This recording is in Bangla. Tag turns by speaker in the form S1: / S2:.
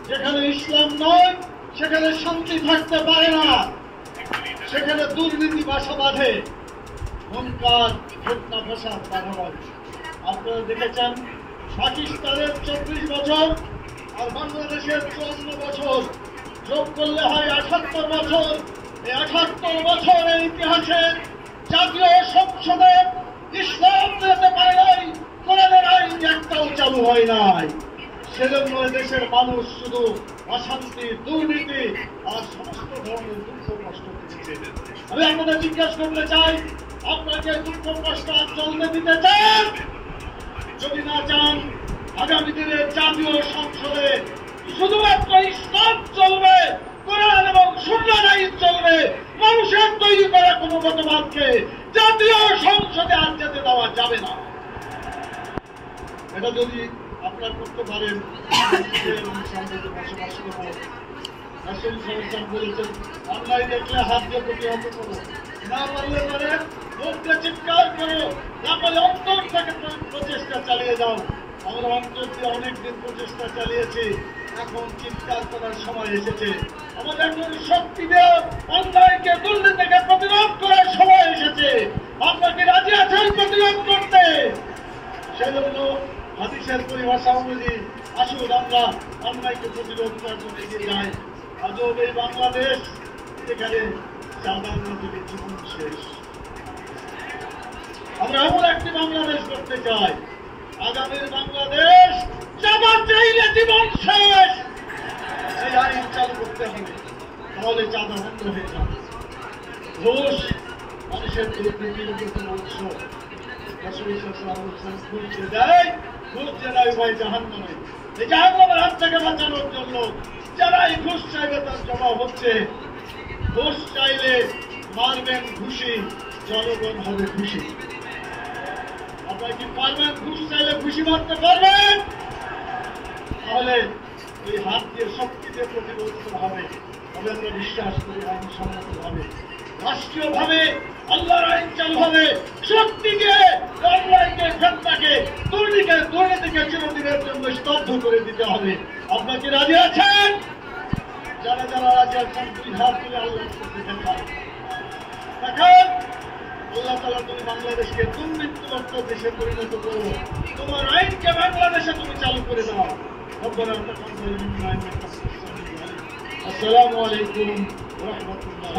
S1: যেখানে ইসলাম নয় সেখানে শান্তি থাকতে পারে না, সেখানে দুর্নীতি বাসা বাঁধে, হুঙ্কার ফিতনা ফাসাদ বাধা হয়। আপনারা দেখেছেন পাকিস্তানের 24 বছর আর বাংলাদেশের 54 বছর, যোগ করলে হয় 78 বছর। এই 78 বছরের ইতিহাসে জাতীয় সংসদে ইসলাম দিতে পারে নাই, কোরআনের আইন একটাও চালু হয় নাই। সেজন্য দেশের মানুষ শুধু অশান্তি, দুর্নীতি আর সমস্ত ধরনের দুঃখ কষ্ট পেয়েছে। আমি আপনাদের জিজ্ঞাসা করতে চাই, আপনাকে দুঃখ কষ্ট আর চলতে দিতে চান? যদি না চান, আগামী দিনে জাতীয় সংসদে শুধুমাত্র ইসলাম চলবে, কোরআন এবং সুন্নাহর আইন চলবে। মানুষের তৈরি করা কোনো মতবাদকে জাতীয় সংসদে আর যেতে দেওয়া যাবে না। এটা যদি আপনারা করতে পারেন, বসবাস করবো। রাসূল সাল্লাল্লাহু বলেছেন, অন্যায় দেখলে হাত দিয়ে প্রতিহত করো, না পারলে পরে মুখ দিয়ে চিৎকার করো, না পারলে অন্তর থেকে প্রচেষ্টা চালিয়ে যাও। আমরা অন্তর দিয়ে অনেকদিন প্রচেষ্টা চালিয়েছি, এখন চিৎকার করার সময় এসেছে। আমাদের এখন শক্তি দিয়ে অন্যায়কে, দুর্নীতিকে প্রতিরোধ করার সময় এসেছে। আপনাকে রাজি আছেন প্রতিরোধ করতে? সেজন্য হাদিসের পরিভাষা অনুযায়ী আসুন আমরা অন্যায়কে প্রতিরোধ করার জন্য এগিয়ে যাই। আজব এই বাংলাদেশ, এখানে চাঁদার নদীর জীবন শেষ। আমরা এমন একটি বাংলাদেশ করতে চাই, আগামীর বাংলাদেশ চাঁদা চাইলে জীবন শেষ। এই আইন চালু করতে হবে, তাহলে চাঁদা বন্ধ হয়ে যাবে। ঘুষ মানুষের দুর্নীতির উপর উৎস। জাহান্নামের হাত থেকে বাঁচানোর জন্য যারাই ঘুষ চাইবে তার জবাব হচ্ছে, ঘুষ চাইলে মারবেন ঘুষি, জনগণ হবে খুশি। আপনারা কি পারবেন? ঘুষ চাইলে ঘুষি মারতে পারবেন? তাহলে এই হাত দিয়ে শক্তি দিয়ে প্রতিরোধ করা হবে। তবে আমরা বিশ্বাস করি আইনসম্মত হবে, রাষ্ট্রীয়ভাবে আল্লাহর আইন চালু হবে। শক্তি দিয়ে অন্যায়কে, ফিতনাকে, দুর্নীতিকে চিরদিনের জন্য স্তব্ধ করে দিতে হবে। আপনারা কি রাজি আছেন? যারা যারা রাজি আছেন দুই হাত তুলে আল্লাহর কাছে দেখান। দেখেন, আল্লাহ তাআলা তুমি বাংলাদেশকে দুর্নীতিমুক্ত দেশে পরিণত করো, তোমার আইনকে বাংলাদেশে তুমি চালু করে দাও। আসসালামু আলাইকুম ওয়া রাহমাতুল্লাহ।